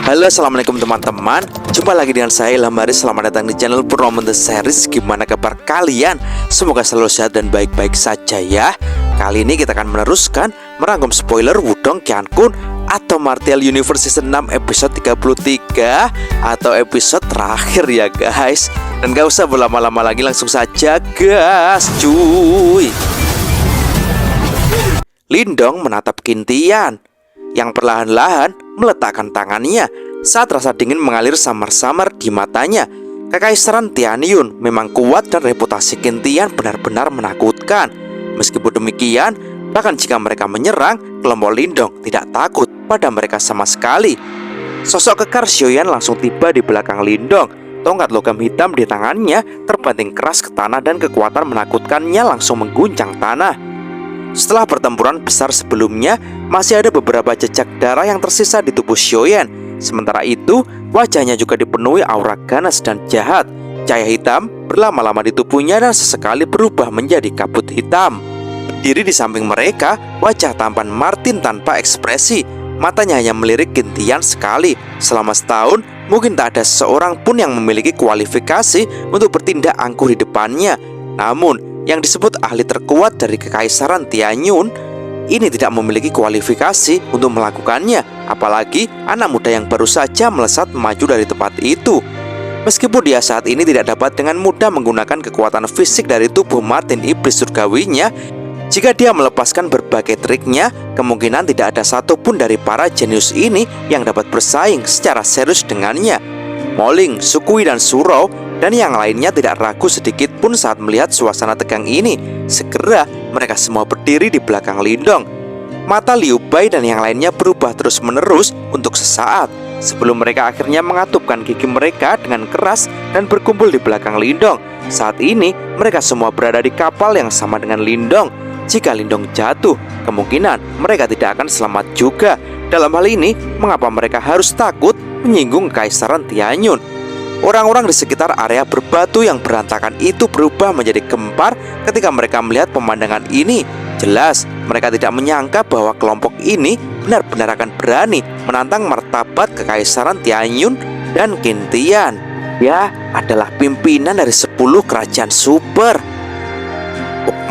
Halo, assalamualaikum teman-teman. Jumpa lagi dengan saya Ilham Haris. Selamat datang di channel Purnomo The Series. Gimana kabar kalian? Semoga selalu sehat dan baik-baik saja ya. Kali ini kita akan meneruskan merangkum spoiler Wudong Qiankun atau Martial Universe Season 6 episode 33 atau episode terakhir ya guys. Dan gak usah berlama-lama lagi, langsung saja gas cuy. Lindong menatap Qintian yang perlahan-lahan meletakkan tangannya saat rasa dingin mengalir samar-samar di matanya. Kekaisaran Tianyun memang kuat dan reputasi Qintian benar-benar menakutkan. Meskipun demikian, bahkan jika mereka menyerang, kelompok Lindong tidak takut pada mereka sama sekali. Sosok kekar Xiaoyan langsung tiba di belakang Lindong. Tongkat logam hitam di tangannya terbanting keras ke tanah dan kekuatan menakutkannya langsung mengguncang tanah. Setelah pertempuran besar sebelumnya, masih ada beberapa jejak darah yang tersisa di tubuh Xiaoyan. Sementara itu, wajahnya juga dipenuhi aura ganas dan jahat. Cahaya hitam berlama-lama di tubuhnya dan sesekali berubah menjadi kabut hitam. Berdiri di samping mereka, wajah tampan Martin tanpa ekspresi. Matanya hanya melirik Qintian sekali. Selama setahun, mungkin tak ada seorang pun yang memiliki kualifikasi untuk bertindak angkuh di depannya. Namun, yang disebut ahli terkuat dari Kekaisaran Tianyun ini tidak memiliki kualifikasi untuk melakukannya, apalagi anak muda yang baru saja melesat maju dari tempat itu. Meskipun dia saat ini tidak dapat dengan mudah menggunakan kekuatan fisik dari tubuh Martin Iblis Surgawinya, jika dia melepaskan berbagai triknya, kemungkinan tidak ada satupun dari para jenius ini yang dapat bersaing secara serius dengannya. Moling, Sukui, dan Surou dan yang lainnya tidak ragu sedikit pun saat melihat suasana tegang ini. Segera mereka semua berdiri di belakang Lindong. Mata Liu Bai dan yang lainnya berubah terus-menerus untuk sesaat sebelum mereka akhirnya mengatupkan gigi mereka dengan keras dan berkumpul di belakang Lindong. Saat ini mereka semua berada di kapal yang sama dengan Lindong. Jika Lindong jatuh, kemungkinan mereka tidak akan selamat juga. Dalam hal ini, mengapa mereka harus takut menyinggung Kekaisaran Tianyun? Orang-orang di sekitar area berbatu yang berantakan itu berubah menjadi gempar ketika mereka melihat pemandangan ini. Jelas, mereka tidak menyangka bahwa kelompok ini benar-benar akan berani menantang martabat Kekaisaran Tianyun dan Qintian. Dia adalah pimpinan dari 10 kerajaan super.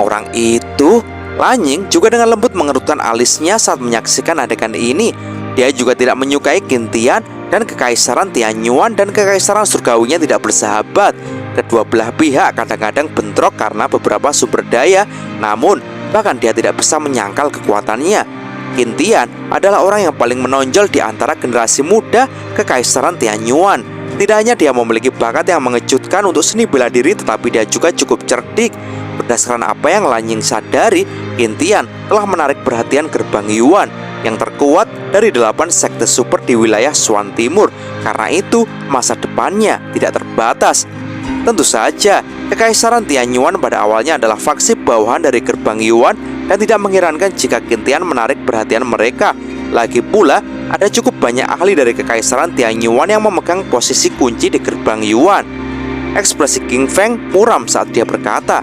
Orang itu, Lanying juga dengan lembut mengerutkan alisnya saat menyaksikan adegan ini. Dia juga tidak menyukai Qintian dan Kekaisaran Tianyuan dan Kekaisaran Surgawinya tidak bersahabat. Kedua belah pihak kadang-kadang bentrok karena beberapa sumber daya, namun bahkan dia tidak bisa menyangkal kekuatannya. Qintian adalah orang yang paling menonjol di antara generasi muda Kekaisaran Tianyuan. Tidak hanya dia memiliki bakat yang mengejutkan untuk seni bela diri, tetapi dia juga cukup cerdik. Berdasarkan apa yang Lanying sadari, Qintian telah menarik perhatian gerbang Yuan yang terkuat dari 8 sekte super di wilayah Swan Timur. Karena itu, masa depannya tidak terbatas. Tentu saja, Kekaisaran Tianyuan pada awalnya adalah faksi bawahan dari gerbang Yuan dan tidak mengherankan jika Qintian menarik perhatian mereka. Lagi pula, ada cukup banyak ahli dari Kekaisaran Tianyuan yang memegang posisi kunci di gerbang Yuan. Ekspresi King Feng muram saat dia berkata,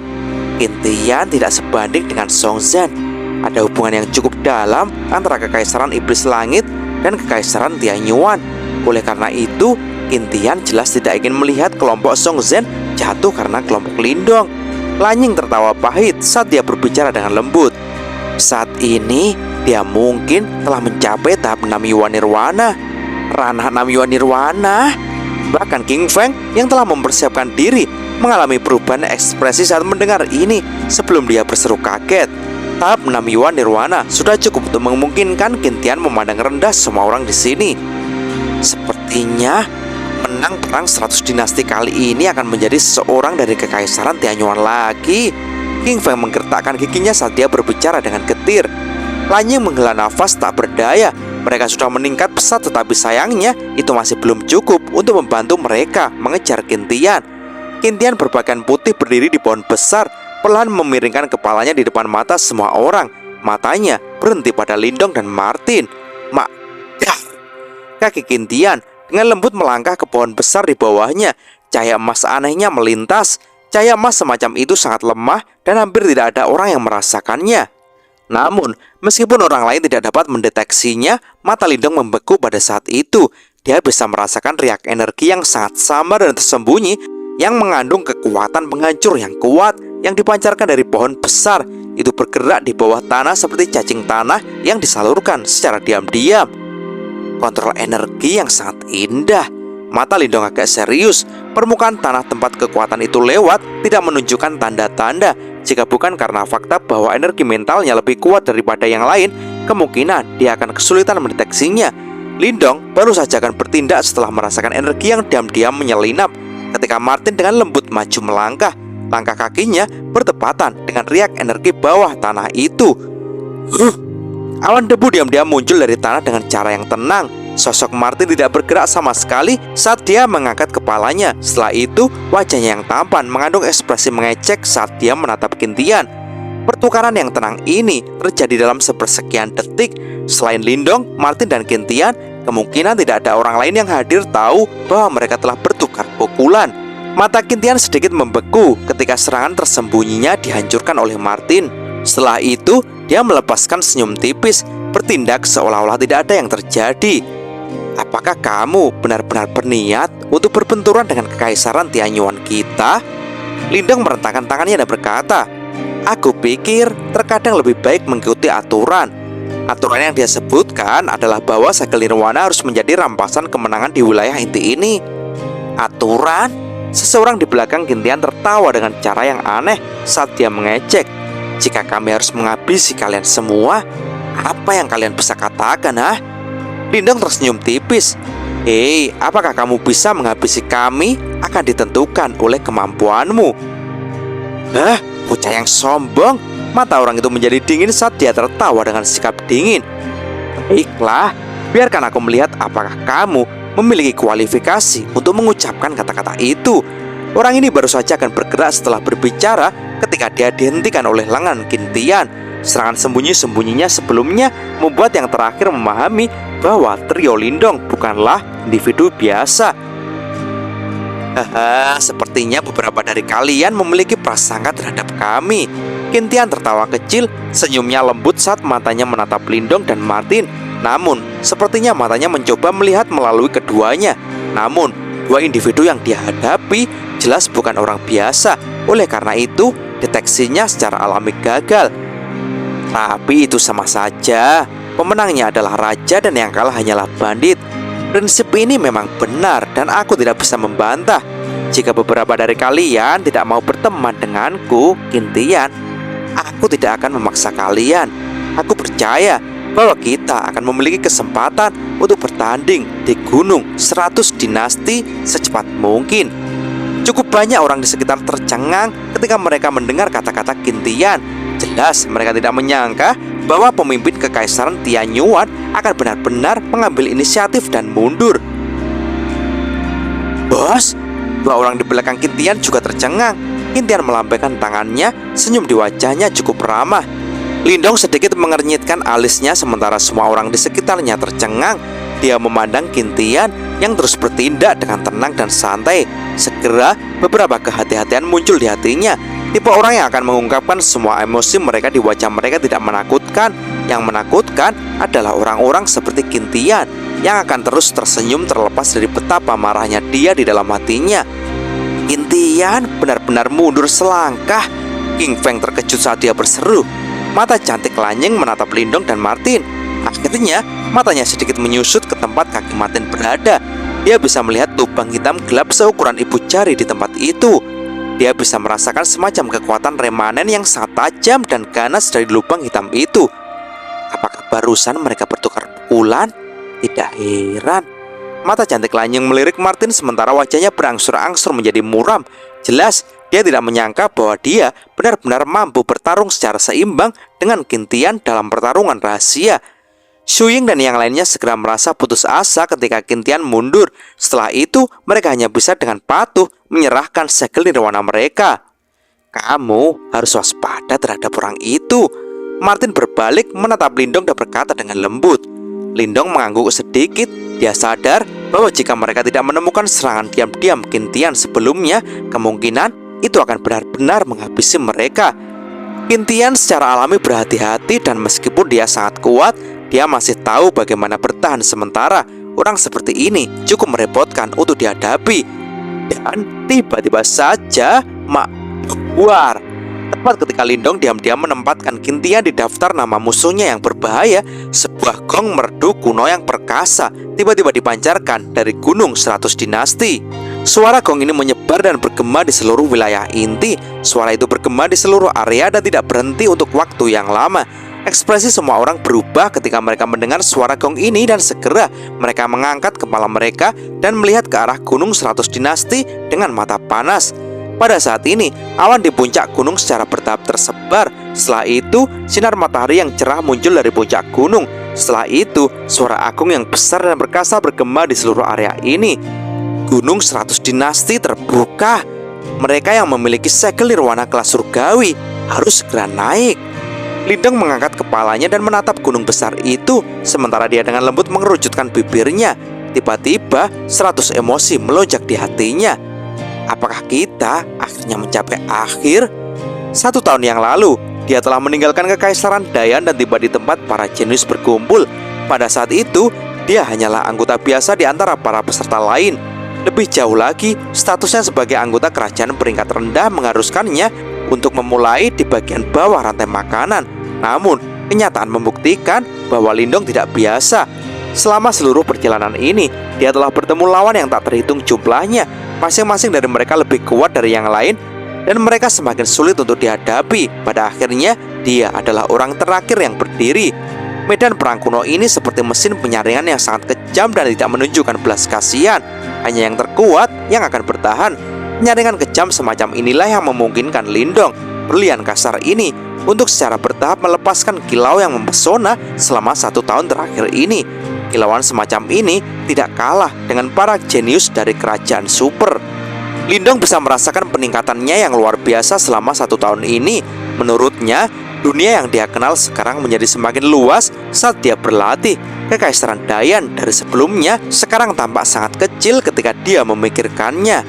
Qintian tidak sebanding dengan Song Zhan. Ada hubungan yang cukup dalam antara Kekaisaran Iblis Langit dan Kekaisaran Tianyuan. Oleh karena itu, Qintian jelas tidak ingin melihat kelompok Song Zhan jatuh karena kelompok Lindong. Lanying tertawa pahit saat dia berbicara dengan lembut. Saat ini, dia mungkin telah mencapai tahap 6 Yuan Nirwana. Ranah 6 Yuan Nirwana. Bahkan King Feng yang telah mempersiapkan diri mengalami perubahan ekspresi saat mendengar ini sebelum dia berseru kaget. Tahap 6 Yuan Nirwana sudah cukup untuk memungkinkan Qintian memandang rendah semua orang di sini. Sepertinya menang perang 100 dinasti kali ini akan menjadi seseorang dari Kekaisaran Tianyuan lagi. King Feng menggertakkan giginya saat dia berbicara dengan getir. Lanying menghela nafas tak berdaya. Mereka sudah meningkat pesat, tetapi sayangnya itu masih belum cukup untuk membantu mereka mengejar Qintian. Qintian berpakaian putih berdiri di pohon besar, perlahan memiringkan kepalanya di depan mata semua orang. Matanya berhenti pada Lindong dan Martin. Kaki Qintian dengan lembut melangkah ke pohon besar di bawahnya. Cahaya emas anehnya melintas. Cahaya emas semacam itu sangat lemah dan hampir tidak ada orang yang merasakannya. Namun, meskipun orang lain tidak dapat mendeteksinya, mata Lindong membeku pada saat itu. dia bisa merasakan riak energi yang sangat samar dan tersembunyi yang mengandung kekuatan penghancur yang kuat yang dipancarkan dari pohon besar itu bergerak di bawah tanah seperti cacing tanah yang disalurkan secara diam-diam. Kontrol energi yang sangat indah. Mata Lindong agak serius. Permukaan tanah tempat kekuatan itu lewat tidak menunjukkan tanda-tanda. Jika bukan karena fakta bahwa energi mentalnya lebih kuat daripada yang lain, kemungkinan dia akan kesulitan mendeteksinya. Lindong baru saja akan bertindak setelah merasakan energi yang diam-diam menyelinap. Ketika Martin dengan lembut maju melangkah, langkah kakinya bertepatan dengan riak energi bawah tanah itu. Awan debu diam-diam muncul dari tanah dengan cara yang tenang. Sosok Martin tidak bergerak sama sekali saat dia mengangkat kepalanya. Setelah itu, wajahnya yang tampan mengandung ekspresi mengecek saat dia menatap Qintian. Pertukaran yang tenang ini terjadi dalam sepersekian detik. Selain Lindong, Martin dan Qintian, kemungkinan tidak ada orang lain yang hadir tahu bahwa mereka telah bertukar pukulan. Mata Qintian sedikit membeku ketika serangan tersembunyinya dihancurkan oleh Martin. Setelah itu, dia melepaskan senyum tipis, bertindak seolah-olah tidak ada yang terjadi. Apakah kamu benar-benar berniat untuk berbenturan dengan kekaisaran Tianyuan kita? Lindong merentangkan tangannya dan berkata, aku pikir terkadang lebih baik mengikuti aturan. Aturan yang dia sebutkan adalah bahwa segel nirwana harus menjadi rampasan kemenangan di wilayah inti ini. Aturan? Seseorang di belakang Qintian tertawa dengan cara yang aneh saat dia mengejek. Jika kami harus menghabisi kalian semua, apa yang kalian bisa katakan, Lindong tersenyum tipis. Hei, apakah kamu bisa menghabisi kami akan ditentukan oleh kemampuanmu. Bocah yang sombong. Mata orang itu menjadi dingin saat dia tertawa dengan sikap dingin. Baiklah, biarkan aku melihat apakah kamu memiliki kualifikasi untuk mengucapkan kata-kata itu. Orang ini baru saja akan bergerak setelah berbicara ketika dia dihentikan oleh lengan Qintian. Serangan sembunyi-sembunyinya sebelumnya membuat yang terakhir memahami bahwa trio Lindong bukanlah individu biasa. Sepertinya beberapa dari kalian memiliki prasangka terhadap kami. Qintian tertawa kecil, senyumnya lembut saat matanya menatap Lindong dan Martin. Namun, sepertinya matanya mencoba melihat melalui keduanya. Namun, dua individu yang dia hadapi jelas bukan orang biasa. Oleh karena itu, deteksinya secara alami gagal. Tapi itu sama saja. Pemenangnya adalah raja dan yang kalah hanyalah bandit. Prinsip ini memang benar dan aku tidak bisa membantah. Jika beberapa dari kalian tidak mau berteman denganku, Qintian, aku tidak akan memaksa kalian. Aku percaya bahwa kita akan memiliki kesempatan untuk bertanding di Gunung 100 Dinasti secepat mungkin. Cukup banyak orang di sekitar tercengang ketika mereka mendengar kata-kata Qintian. Jelas mereka tidak menyangka bahwa pemimpin kekaisaran Tianyuan akan benar-benar mengambil inisiatif dan mundur. Bos, dua orang di belakang Qintian juga tercengang. Qintian melambaikan tangannya, senyum di wajahnya cukup ramah. Lindong sedikit mengernyitkan alisnya sementara semua orang di sekitarnya tercengang. Dia memandang Qintian yang terus bertindak dengan tenang dan santai. Segera beberapa kehati-hatian muncul di hatinya. Tipe orang yang akan mengungkapkan semua emosi mereka di wajah mereka tidak menakutkan. Yang menakutkan adalah orang-orang seperti Qintian yang akan terus tersenyum terlepas dari betapa marahnya dia di dalam hatinya. Qintian benar-benar mundur selangkah. King Feng terkejut saat dia berseru. Mata cantik Lanying menatap Lindong dan Martin. Akhirnya matanya sedikit menyusut ke tempat kaki Martin berada. Dia bisa melihat lubang hitam gelap seukuran ibu jari di tempat itu. Dia bisa merasakan semacam kekuatan remanen yang sangat tajam dan ganas dari lubang hitam itu. Apakah barusan mereka bertukar pukulan? Tidak heran. Mata cantik Lanying melirik Martin sementara wajahnya berangsur-angsur menjadi muram. Jelas dia tidak menyangka bahwa dia benar-benar mampu bertarung secara seimbang dengan Qintian dalam pertarungan rahasia. Xu Ying dan yang lainnya segera merasa putus asa ketika Qintian mundur. Setelah itu mereka hanya bisa dengan patuh menyerahkan segel nirwana mereka. Kamu harus waspada terhadap orang itu. Martin berbalik menatap Lindong dan berkata dengan lembut. Lindong mengangguk sedikit. Dia sadar bahwa jika mereka tidak menemukan serangan diam-diam Qintian sebelumnya, kemungkinan itu akan benar-benar menghabisi mereka. Qintian secara alami berhati-hati dan meskipun dia sangat kuat, dia masih tahu bagaimana bertahan sementara. orang seperti ini cukup merepotkan untuk dihadapi. Dan tiba-tiba saja Mak keluar. Tepat ketika Lindong diam-diam menempatkan Qingtian di daftar nama musuhnya yang berbahaya, sebuah gong merdu kuno yang perkasa tiba-tiba dipancarkan dari Gunung 100 Dinasti. Suara gong ini menyebar dan bergema di seluruh wilayah inti. Suara itu bergema di seluruh area dan tidak berhenti untuk waktu yang lama. Ekspresi semua orang berubah ketika mereka mendengar suara gong ini, dan segera mereka mengangkat kepala mereka dan melihat ke arah Gunung 100 Dinasti dengan mata panas. Pada saat ini, awan di puncak gunung secara bertahap tersebar. Setelah itu, sinar matahari yang cerah muncul dari puncak gunung. Setelah itu, suara agung yang besar dan perkasa bergema di seluruh area ini. Gunung 100 Dinasti terbuka. Mereka yang memiliki segel nirwana kelas surgawi harus segera naik. Lindong mengangkat kepalanya dan menatap gunung besar itu, sementara dia dengan lembut mengerujutkan bibirnya. Tiba-tiba 100 emosi melonjak di hatinya. Apakah kita akhirnya mencapai akhir? 1 tahun yang lalu, dia telah meninggalkan kekaisaran Dayan dan tiba di tempat para jenius berkumpul. Pada saat itu, dia hanyalah anggota biasa di antara para peserta lain. Lebih jauh lagi, statusnya sebagai anggota kerajaan peringkat rendah mengharuskannya untuk memulai di bagian bawah rantai makanan. Namun, kenyataan membuktikan bahwa Lindong tidak biasa. Selama seluruh perjalanan ini, dia telah bertemu lawan yang tak terhitung jumlahnya. Masing-masing dari mereka lebih kuat dari yang lain, dan mereka semakin sulit untuk dihadapi. Pada akhirnya, dia adalah orang terakhir yang berdiri. Medan perang kuno ini seperti mesin penyaringan yang sangat kejam dan tidak menunjukkan belas kasihan. Hanya yang terkuat yang akan bertahan. Penyaringan kejam semacam inilah yang memungkinkan Lindong, berlian kasar ini, untuk secara bertahap melepaskan kilau yang mempesona selama 1 tahun terakhir ini. Kilauan semacam ini tidak kalah dengan para jenius dari kerajaan super. Lindong bisa merasakan peningkatannya yang luar biasa selama 1 tahun ini. Menurutnya, dunia yang dia kenal sekarang menjadi semakin luas saat dia berlatih. Kekaisaran Dayan dari sebelumnya sekarang tampak sangat kecil ketika dia memikirkannya.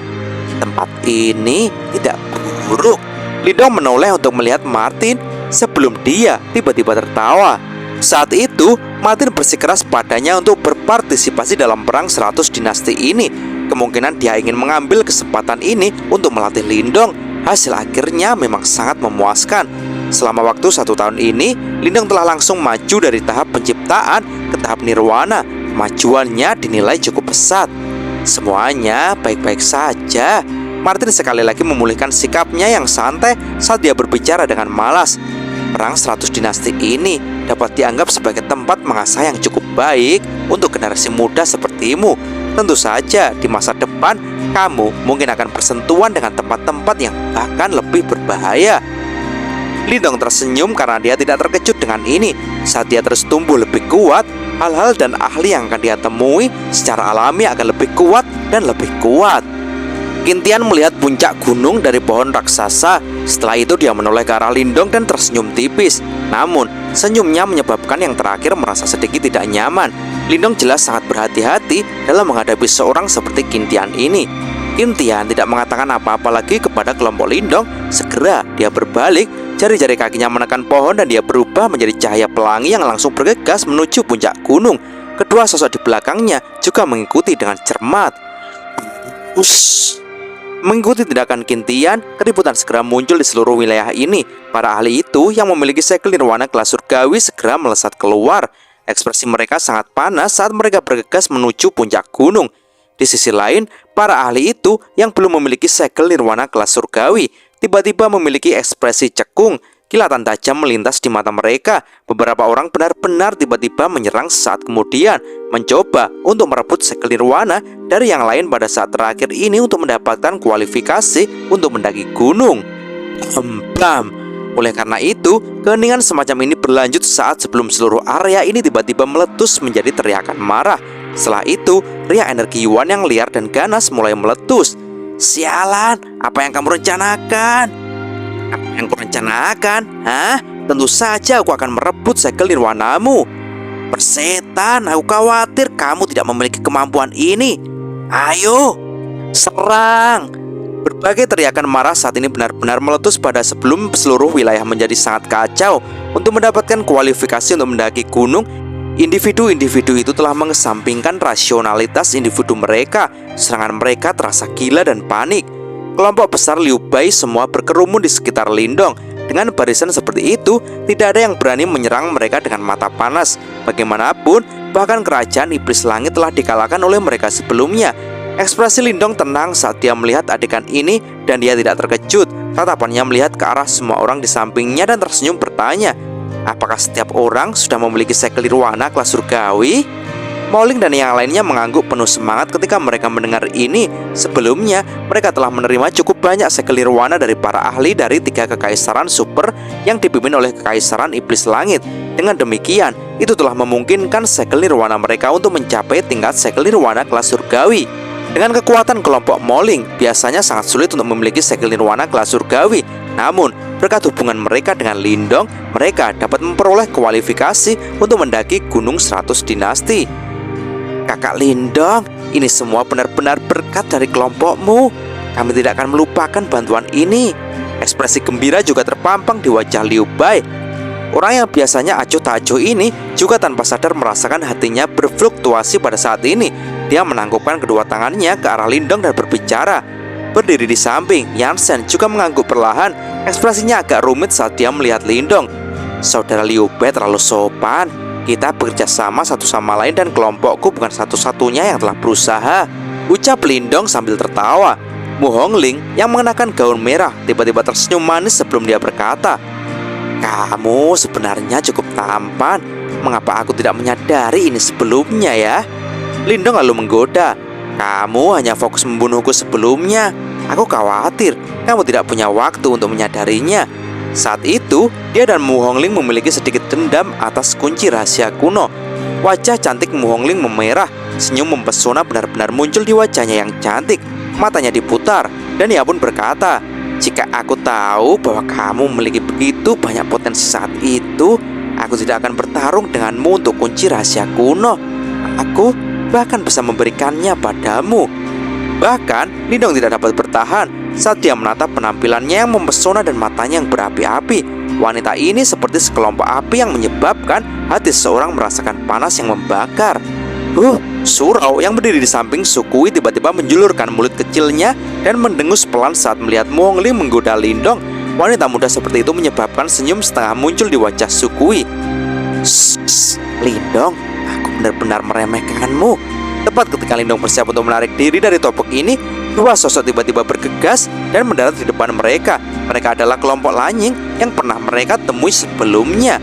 Tempat ini tidak buruk. Lindong menoleh untuk melihat Martin sebelum dia tiba-tiba tertawa. Saat itu, Martin bersikeras padanya untuk berpartisipasi dalam perang 100 dinasti ini. Kemungkinan dia ingin mengambil kesempatan ini untuk melatih Lindong. Hasil akhirnya memang sangat memuaskan. Selama waktu 1 tahun ini, Lindong telah langsung maju dari tahap penciptaan ke tahap nirwana. Kemajuannya dinilai cukup pesat. Semuanya baik-baik saja. Martin sekali lagi memulihkan sikapnya yang santai saat dia berbicara dengan malas. Perang 100 dinasti ini dapat dianggap sebagai tempat mengasah yang cukup baik untuk generasi muda sepertimu. Tentu saja di masa depan kamu mungkin akan bersentuhan dengan tempat-tempat yang bahkan lebih berbahaya. Lindong tersenyum karena dia tidak terkejut dengan ini. Saat dia terus tumbuh lebih kuat, hal-hal dan ahli yang akan dia temui secara alami akan lebih kuat dan lebih kuat. Qingtian melihat puncak gunung dari pohon raksasa. Setelah itu dia menoleh ke arah Lindong dan tersenyum tipis. Namun, senyumnya menyebabkan yang terakhir merasa sedikit tidak nyaman. Lindong jelas sangat berhati-hati dalam menghadapi seorang seperti Qingtian ini. Qingtian tidak mengatakan apa-apa lagi kepada kelompok Lindong. Segera dia berbalik, jari-jari kakinya menekan pohon dan dia berubah menjadi cahaya pelangi yang langsung bergegas menuju puncak gunung. Kedua sosok di belakangnya juga mengikuti dengan cermat. Ush. Mengikuti tindakan Qingtian, keributan segera muncul di seluruh wilayah ini. Para ahli itu yang memiliki segel nirwana kelas surgawi segera melesat keluar. Ekspresi mereka sangat panas saat mereka bergegas menuju puncak gunung. Di sisi lain, para ahli itu yang belum memiliki segel nirwana kelas surgawi tiba-tiba memiliki ekspresi cekung. Kilatan tajam melintas di mata mereka. Beberapa orang benar-benar tiba-tiba menyerang sesaat kemudian, mencoba untuk merebut segel nirwana dari yang lain pada saat terakhir ini untuk mendapatkan kualifikasi untuk mendaki gunung. Bam. Oleh karena itu, keheningan semacam ini berlanjut saat sebelum seluruh area ini tiba-tiba meletus menjadi teriakan marah. Setelah itu, riak energi Yuan yang liar dan ganas mulai meletus. Sialan, apa yang kamu rencanakan? Apa yang kau rencanakan? Hah? Tentu saja aku akan merebut segel nirwanamu. Persetan, aku khawatir kamu tidak memiliki kemampuan ini. Ayo, serang. Berbagai teriakan marah saat ini benar-benar meletus pada sebelum seluruh wilayah menjadi sangat kacau. Untuk mendapatkan kualifikasi untuk mendaki gunung, Individu-individu itu telah mengesampingkan rasionalitas individu mereka. Serangan mereka terasa gila dan panik. Kelompok besar Liu Bei semua berkerumun di sekitar Lindong. Dengan barisan seperti itu, tidak ada yang berani menyerang mereka dengan mata panas. Bagaimanapun, bahkan kerajaan iblis langit telah dikalahkan oleh mereka sebelumnya. Ekspresi Lindong tenang saat dia melihat adegan ini, dan dia tidak terkejut. Tatapannya melihat ke arah semua orang di sampingnya dan tersenyum bertanya, apakah setiap orang sudah memiliki segel nirwana kelas surgawi? Mouling dan yang lainnya mengangguk penuh semangat ketika mereka mendengar ini. Sebelumnya, mereka telah menerima cukup banyak segel nirwana dari para ahli dari 3 kekaisaran super yang dipimpin oleh kekaisaran iblis langit. Dengan demikian, itu telah memungkinkan segel nirwana mereka untuk mencapai tingkat segel nirwana kelas surgawi. Dengan kekuatan kelompok Mouling, biasanya sangat sulit untuk memiliki segel nirwana kelas surgawi. Namun, berkat hubungan mereka dengan Lindong, mereka dapat memperoleh kualifikasi untuk mendaki Gunung 100 Dinasti. Kakak Lindong, ini semua benar-benar berkat dari kelompokmu. Kami tidak akan melupakan bantuan ini. Ekspresi gembira juga terpampang di wajah Liu Bei. Orang yang biasanya acuh tak acuh ini juga tanpa sadar merasakan hatinya berfluktuasi pada saat ini. Dia menangkupkan kedua tangannya ke arah Lindong dan berbicara. Berdiri di samping, Yansen juga mengangguk perlahan. Ekspresinya agak rumit saat dia melihat Lindong. Saudara Liu Bei terlalu sopan. Kita bekerja sama satu sama lain dan kelompokku bukan satu-satunya yang telah berusaha, ucap Lindong sambil tertawa. Mu Hongling yang mengenakan gaun merah tiba-tiba tersenyum manis sebelum dia berkata, kamu sebenarnya cukup tampan. Mengapa aku tidak menyadari ini sebelumnya ya? Lindong lalu menggoda, kamu hanya fokus membunuhku sebelumnya. Aku khawatir kamu tidak punya waktu untuk menyadarinya. Saat itu, dia dan Mu Hongling memiliki sedikit dendam atas kunci rahasia kuno. Wajah cantik Mu Hongling memerah. Senyum mempesona benar-benar muncul di wajahnya yang cantik. Matanya diputar, dan ia pun berkata, jika aku tahu bahwa kamu memiliki begitu banyak potensi saat itu, aku tidak akan bertarung denganmu untuk kunci rahasia kuno. Aku bahkan bisa memberikannya padamu. Bahkan, Lindong tidak dapat bertahan saat dia menatap penampilannya yang mempesona dan matanya yang berapi-api. Wanita ini seperti sekelompok api yang menyebabkan hati seseorang merasakan panas yang membakar. Surau yang berdiri di samping Sukui tiba-tiba menjulurkan mulut kecilnya dan mendengus pelan saat melihat Mu Hongling menggoda Lindong. Wanita muda seperti itu menyebabkan senyum setengah muncul di wajah Sukui. Lindong, aku benar-benar meremehkanmu. Tepat ketika Lindong bersiap untuk menarik diri dari topik ini, dua sosok tiba-tiba bergegas dan mendarat di depan mereka. Mereka adalah kelompok Lanying yang pernah mereka temui sebelumnya.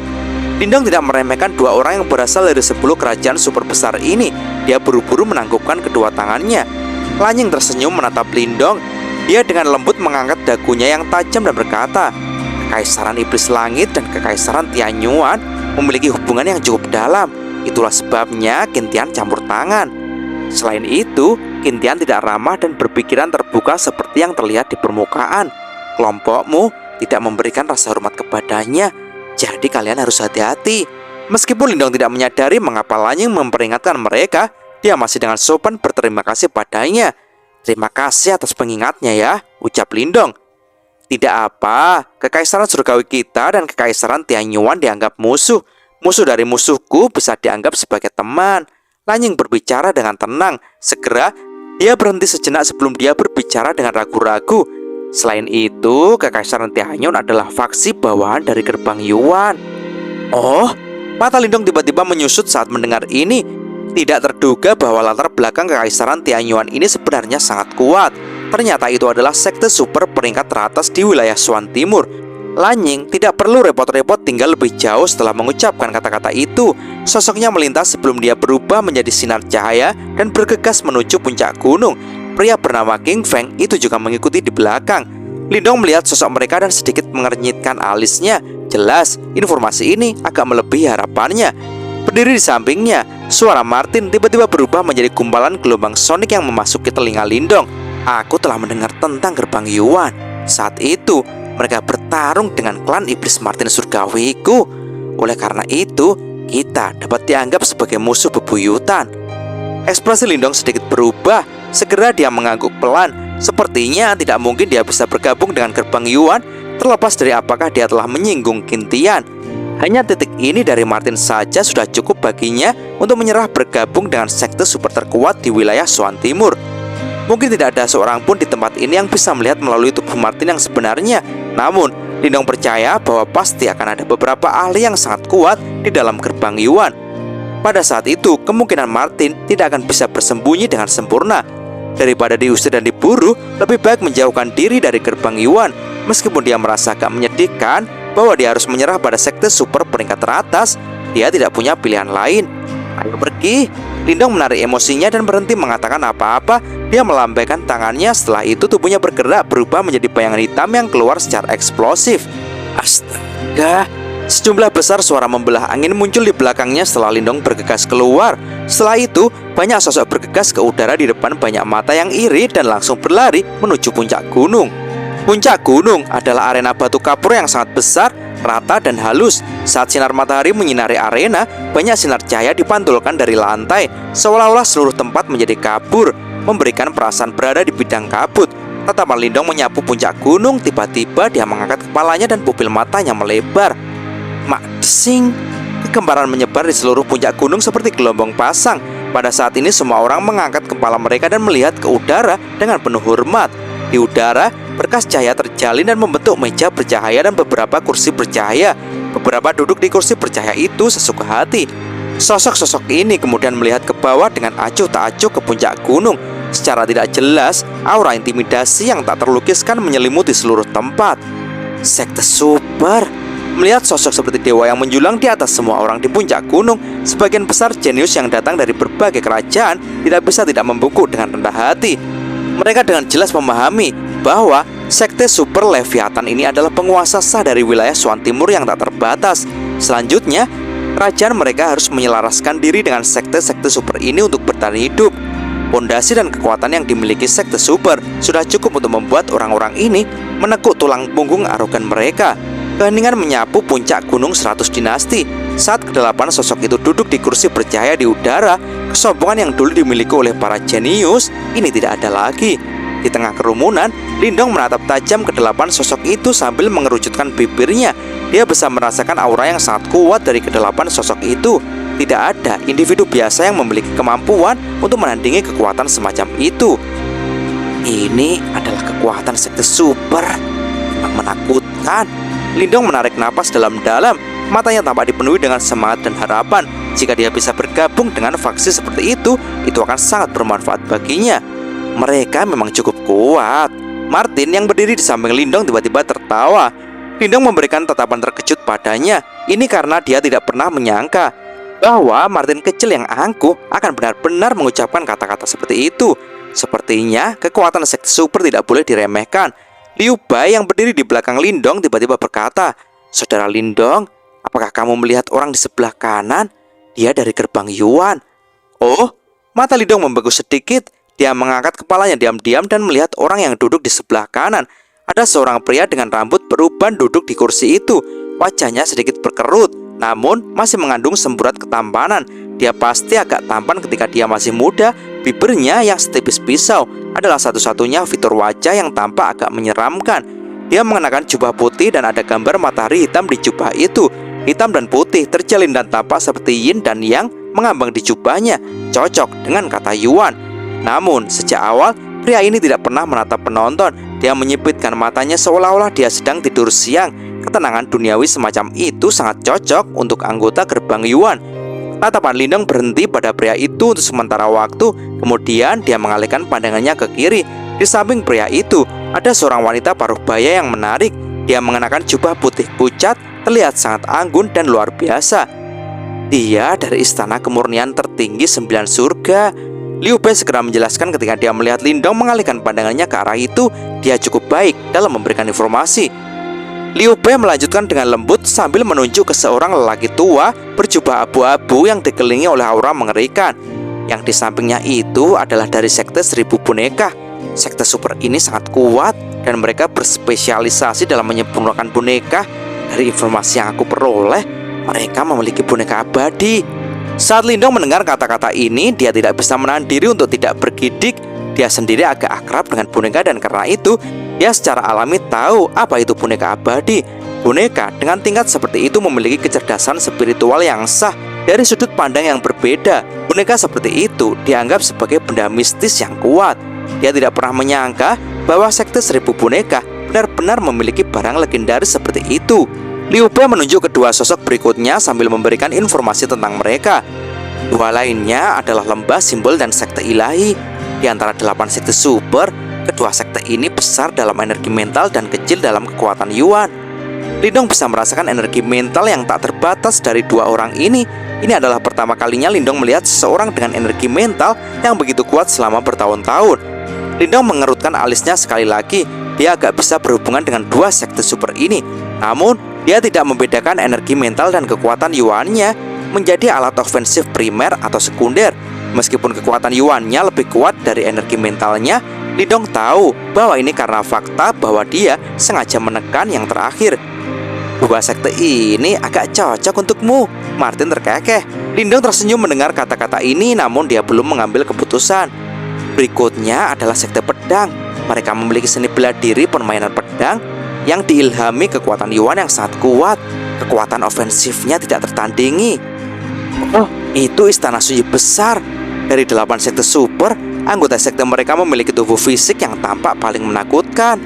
Lindong tidak meremehkan dua orang yang berasal dari 10 kerajaan super besar ini. Dia buru-buru menangkupkan kedua tangannya. Lanying tersenyum menatap Lindong. Dia dengan lembut mengangkat dagunya yang tajam dan berkata, Kekaisaran Iblis Langit dan Kekaisaran Tianyuan memiliki hubungan yang cukup dalam. Itulah sebabnya Qintian campur tangan. Selain itu, Qintian tidak ramah dan berpikiran terbuka seperti yang terlihat di permukaan. Kelompokmu tidak memberikan rasa hormat kepadanya. Jadi kalian harus hati-hati. Meskipun Lindong tidak menyadari mengapa Lanying memperingatkan mereka, dia masih dengan sopan berterima kasih padanya. Terima kasih atas pengingatnya ya, ucap Lindong. Tidak apa, Kekaisaran Surgawi kita dan Kekaisaran Tianyuan dianggap musuh. Musuh dari musuhku bisa dianggap sebagai teman. Lanying berbicara dengan tenang. Segera, dia berhenti sejenak sebelum dia berbicara dengan ragu-ragu. Selain itu, Kekaisaran Tianyuan adalah faksi bawahan dari gerbang Yuan. Oh, mata Lindong tiba-tiba menyusut saat mendengar ini. Tidak terduga bahwa latar belakang Kekaisaran Tianyuan ini sebenarnya sangat kuat. Ternyata itu adalah sekte super peringkat teratas di wilayah Shuan Timur. Lanying tidak perlu repot-repot tinggal lebih jauh setelah mengucapkan kata-kata itu. Sosoknya melintas sebelum dia berubah menjadi sinar cahaya dan bergegas menuju puncak gunung. Pria bernama King Feng itu juga mengikuti di belakang. Lindong melihat sosok mereka dan sedikit mengernyitkan alisnya. Jelas, informasi ini agak melebihi harapannya. Berdiri di sampingnya, suara Martin tiba-tiba berubah menjadi gumpalan gelombang sonik yang memasuki telinga Lindong. Aku telah mendengar tentang gerbang Yuan. Saat itu, mereka bertarung dengan klan iblis Martin Surgawiku. Oleh karena itu, kita dapat dianggap sebagai musuh bebuyutan. Ekspresi Lindong sedikit berubah. Segera dia mengangguk pelan. Sepertinya tidak mungkin dia bisa bergabung dengan gerbang Yuan, terlepas dari apakah dia telah menyinggung Qintian. Hanya titik ini dari Martin saja sudah cukup baginya untuk menyerah bergabung dengan sekte super terkuat di wilayah Swan Timur. Mungkin tidak ada seorang pun di tempat ini yang bisa melihat melalui tubuh Martin yang sebenarnya. Namun, Lindong percaya bahwa pasti akan ada beberapa ahli yang sangat kuat di dalam gerbang Yuan. Pada saat itu, kemungkinan Martin tidak akan bisa bersembunyi dengan sempurna. Daripada diusir dan diburu, lebih baik menjauhkan diri dari gerbang Yuan. Meskipun dia merasa agak menyedihkan bahwa dia harus menyerah pada sekte super peringkat teratas, dia tidak punya pilihan lain. Ayo pergi. Lindong menarik emosinya dan berhenti mengatakan apa-apa. Dia melambaikan tangannya, setelah itu tubuhnya bergerak berubah menjadi bayangan hitam yang keluar secara eksplosif. Astaga. Sejumlah besar suara membelah angin muncul di belakangnya setelah Lindong bergegas keluar. Setelah itu, banyak sosok bergegas ke udara di depan banyak mata yang iri dan langsung berlari menuju puncak gunung. Puncak gunung adalah arena batu kapur yang sangat besar, rata dan halus. Saat sinar matahari menyinari arena, banyak sinar cahaya dipantulkan dari lantai, seolah-olah seluruh tempat menjadi kabur, memberikan perasaan berada di bidang kabut. Tatapan Lindong menyapu puncak gunung, tiba-tiba dia mengangkat kepalanya dan pupil matanya melebar. Mak desing. Kegemaran menyebar di seluruh puncak gunung seperti gelombang pasang. Pada saat ini semua orang mengangkat kepala mereka dan melihat ke udara dengan penuh hormat. Di udara, berkas cahaya terjalin dan membentuk meja bercahaya dan beberapa kursi bercahaya. Beberapa duduk di kursi bercahaya itu sesuka hati. Sosok-sosok ini kemudian melihat ke bawah dengan acuh tak acuh ke puncak gunung. Secara tidak jelas, aura intimidasi yang tak terlukiskan menyelimuti seluruh tempat. Sekte super. Melihat sosok seperti dewa yang menjulang di atas semua orang di puncak gunung, sebagian besar jenius yang datang dari berbagai kerajaan tidak bisa tidak membungkuk dengan rendah hati. Mereka dengan jelas memahami bahwa sekte super Leviathan ini adalah penguasa sah dari wilayah Swan Timur yang tak terbatas. Selanjutnya, kerajaan mereka harus menyelaraskan diri dengan sekte-sekte super ini untuk bertahan hidup. Pondasi dan kekuatan yang dimiliki sekte super sudah cukup untuk membuat orang-orang ini menekuk tulang punggung arogan mereka. Keheningan menyapu puncak gunung 100 dinasti. Saat kedelapan sosok itu duduk di kursi bercahaya di udara, kesombongan yang dulu dimiliki oleh para jenius ini tidak ada lagi. Di tengah kerumunan, Lindong menatap tajam ke delapan sosok itu sambil mengerucutkan bibirnya. Dia bisa merasakan aura yang sangat kuat dari kedelapan sosok itu. Tidak ada individu biasa yang memiliki kemampuan untuk menandingi kekuatan semacam itu. Ini adalah kekuatan sekte super. Memang menakutkan. Lindong menarik napas dalam-dalam. Matanya tampak dipenuhi dengan semangat dan harapan. Jika dia bisa bergabung dengan faksi seperti itu akan sangat bermanfaat baginya. Mereka memang cukup kuat. Martin yang berdiri di samping Lindong tiba-tiba tertawa. Lindong memberikan tatapan terkejut padanya. Ini karena dia tidak pernah menyangka bahwa Martin kecil yang angkuh akan benar-benar mengucapkan kata-kata seperti itu. Sepertinya kekuatan sekte super tidak boleh diremehkan. Liu Bai yang berdiri di belakang Lindong tiba-tiba berkata, "Saudara Lindong, apakah kamu melihat orang di sebelah kanan? Dia dari gerbang Yuan." Oh, mata Lindong membeku sedikit. Dia mengangkat kepalanya diam-diam dan melihat orang yang duduk di sebelah kanan. Ada seorang pria dengan rambut beruban duduk di kursi itu. Wajahnya sedikit berkerut, namun masih mengandung semburat ketampanan. Dia pasti agak tampan ketika dia masih muda. Bibirnya yang setipis pisau adalah satu-satunya fitur wajah yang tampak agak menyeramkan. Dia mengenakan jubah putih dan ada gambar matahari hitam di jubah itu. Hitam dan putih terjalin dan tampak seperti yin dan yang mengambang di jubahnya. Cocok dengan kata Yuan. Namun sejak awal pria ini tidak pernah menatap penonton. Dia menyipitkan matanya seolah-olah dia sedang tidur siang. Ketenangan duniawi semacam itu sangat cocok untuk anggota gerbang Yuan. Tatapan Lindong berhenti pada pria itu untuk sementara waktu. Kemudian dia mengalihkan pandangannya ke kiri. Di samping pria itu ada seorang wanita paruh baya yang menarik. Dia mengenakan jubah putih pucat, terlihat sangat anggun dan luar biasa. Dia dari istana kemurnian tertinggi 9 surga. Liu Bei segera menjelaskan ketika dia melihat Lindong mengalihkan pandangannya ke arah itu. Dia cukup baik dalam memberikan informasi. Liu Bei melanjutkan dengan lembut sambil menunjuk ke seorang lelaki tua berjubah abu-abu yang dikelilingi oleh aura mengerikan. Yang di sampingnya itu adalah dari sekte 1000 boneka. Sekte super ini sangat kuat dan mereka berspesialisasi dalam menyempurnakan boneka. Dari informasi yang aku peroleh, mereka memiliki boneka abadi. Saat Lindong mendengar kata-kata ini, dia tidak bisa menahan diri untuk tidak bergidik. Dia sendiri agak akrab dengan boneka dan karena itu dia secara alami tahu apa itu boneka abadi. Boneka dengan tingkat seperti itu memiliki kecerdasan spiritual yang sah. Dari sudut pandang yang berbeda, boneka seperti itu dianggap sebagai benda mistis yang kuat. Dia tidak pernah menyangka bahwa sekte 1000 boneka benar-benar memiliki barang legendaris seperti itu. Liu Bei menunjuk kedua sosok berikutnya sambil memberikan informasi tentang mereka. Dua lainnya adalah lembah simbol dan sekte ilahi. Di antara 8 sekte super, kedua sekte ini besar dalam energi mental dan kecil dalam kekuatan Yuan. Lindong bisa merasakan energi mental yang tak terbatas dari dua orang ini. Ini adalah pertama kalinya Lindong melihat seseorang dengan energi mental yang begitu kuat selama bertahun-tahun. Lindong mengerutkan alisnya sekali lagi. Dia agak bisa berhubungan dengan dua sekte super ini. Namun, dia tidak membedakan energi mental dan kekuatan Yuannya menjadi alat ofensif primer atau sekunder. Meskipun kekuatan Yuannya lebih kuat dari energi mentalnya, Lindong tahu bahwa ini karena fakta bahwa dia sengaja menekan yang terakhir. Dua sekte ini agak cocok untukmu, Martin terkekeh. Lindong tersenyum mendengar kata-kata ini, namun dia belum mengambil keputusan. Berikutnya adalah sekte pedang. Mereka memiliki seni bela diri permainan pedang yang diilhami kekuatan Yuan yang sangat kuat. Kekuatan ofensifnya tidak tertandingi. Oh, itu istana suci besar. Dari 8 sekte super, anggota sekte mereka memiliki tubuh fisik yang tampak paling menakutkan.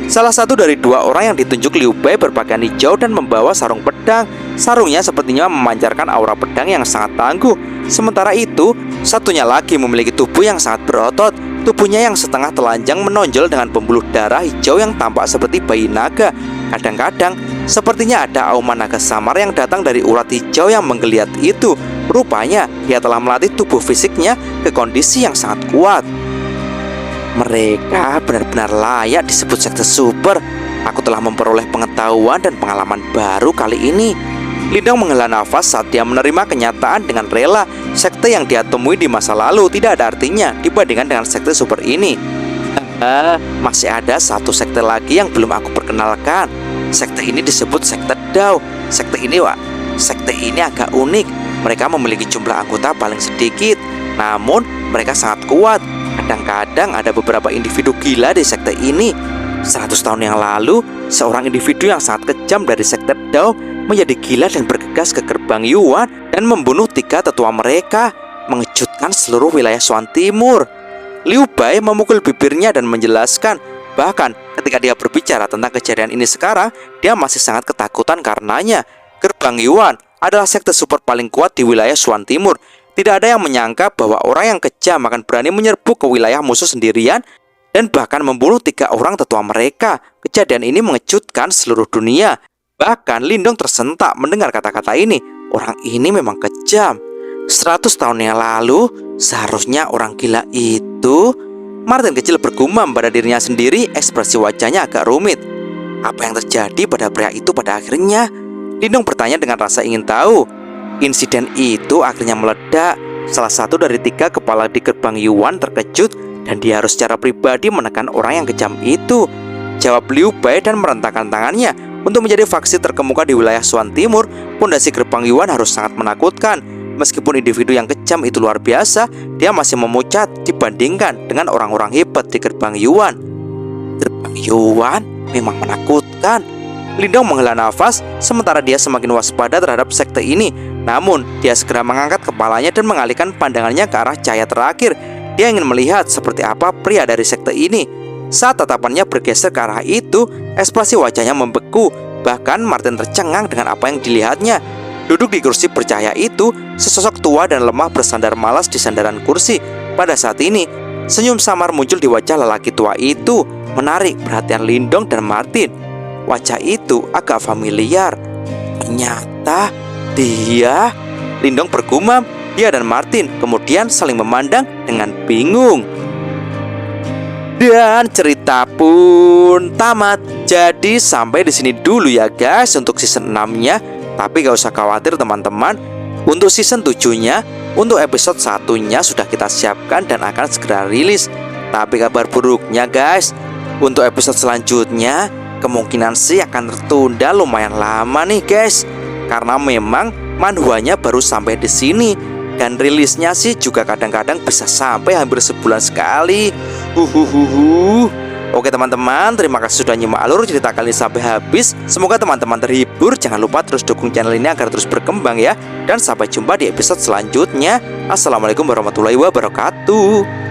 Salah satu dari dua orang yang ditunjuk Liu Bei berpakaian hijau dan membawa sarung pedang. Sarungnya sepertinya memancarkan aura pedang yang sangat tangguh. Sementara itu, satunya lagi memiliki tubuh yang sangat berotot. Tubuhnya yang setengah telanjang menonjol dengan pembuluh darah hijau yang tampak seperti bayi naga. Kadang-kadang, sepertinya ada auman naga samar yang datang dari urat hijau yang menggeliat itu. Rupanya, dia telah melatih tubuh fisiknya ke kondisi yang sangat kuat. Mereka benar-benar layak disebut sekte super. Aku telah memperoleh pengetahuan dan pengalaman baru kali ini. Lindong menghela nafas saat dia menerima kenyataan dengan rela. Sekte yang dia temui di masa lalu tidak ada artinya dibandingkan dengan sekte super ini. Masih ada satu sekte lagi yang belum aku perkenalkan. Sekte ini disebut sekte Dao. Sekte ini agak unik. Mereka memiliki jumlah anggota paling sedikit, namun mereka sangat kuat. Kadang-kadang ada beberapa individu gila di sekte ini. 100 tahun yang lalu, seorang individu yang sangat kejam dari sekte Dao menjadi gila dan bergegas ke gerbang Yuan dan membunuh 3 tetua mereka, mengejutkan seluruh wilayah Swan Timur. Liu Bei memukul bibirnya dan menjelaskan, bahkan ketika dia berbicara tentang kejadian ini sekarang, dia masih sangat ketakutan karenanya. Gerbang Yuan adalah sekte super paling kuat di wilayah Swan Timur. Tidak ada yang menyangka bahwa orang yang kejam akan berani menyerbu ke wilayah musuh sendirian dan bahkan membunuh 3 orang tetua mereka. Kejadian ini mengejutkan seluruh dunia. Bahkan Lindong tersentak mendengar kata-kata ini. Orang ini memang kejam. 100 tahun yang lalu, seharusnya orang gila itu... Martin kecil bergumam pada dirinya sendiri, ekspresi wajahnya agak rumit. Apa yang terjadi pada pria itu pada akhirnya? Lindong bertanya dengan rasa ingin tahu. Insiden itu akhirnya meledak. Salah satu dari 3 kepala di gerbang Yuan terkejut dan dia harus secara pribadi menekan orang yang kejam itu. Jawab Liu Bei dan merentangkan tangannya. Untuk menjadi faksi terkemuka di wilayah Swan Timur, pondasi gerbang Yuan harus sangat menakutkan. Meskipun individu yang kejam itu luar biasa, dia masih memucat dibandingkan dengan orang-orang hebat di gerbang Yuan. Gerbang Yuan memang menakutkan. Lindong menghela nafas, sementara dia semakin waspada terhadap sekte ini. Namun, dia segera mengangkat kepalanya dan mengalihkan pandangannya ke arah cahaya terakhir. Dia ingin melihat seperti apa pria dari sekte ini. Saat tatapannya bergeser ke arah itu, ekspresi wajahnya membeku. Bahkan Martin tercengang dengan apa yang dilihatnya. Duduk di kursi bercahaya itu, sesosok tua dan lemah bersandar malas di sandaran kursi. Pada saat ini, senyum samar muncul di wajah lelaki tua itu, menarik perhatian Lindong dan Martin. Wajah itu agak familiar. Ternyata dia... Lindong bergumam. Dia dan Martin kemudian saling memandang dengan bingung. Dan cerita pun tamat. Jadi sampai di sini dulu ya guys untuk season 6-nya. Tapi gak usah khawatir teman-teman. Untuk season 7-nya, untuk episode 1-nya sudah kita siapkan dan akan segera rilis. Tapi kabar buruknya guys, untuk episode selanjutnya kemungkinan sih akan tertunda lumayan lama nih guys. Karena memang manhwanya baru sampai di sini. Dan rilisnya sih juga kadang-kadang bisa sampai hampir sebulan sekali. Oke teman-teman, terima kasih sudah nyimak alur cerita kali ini sampai habis. Semoga teman-teman terhibur. Jangan lupa terus dukung channel ini agar terus berkembang ya. Dan sampai jumpa di episode selanjutnya. Assalamualaikum warahmatullahi wabarakatuh.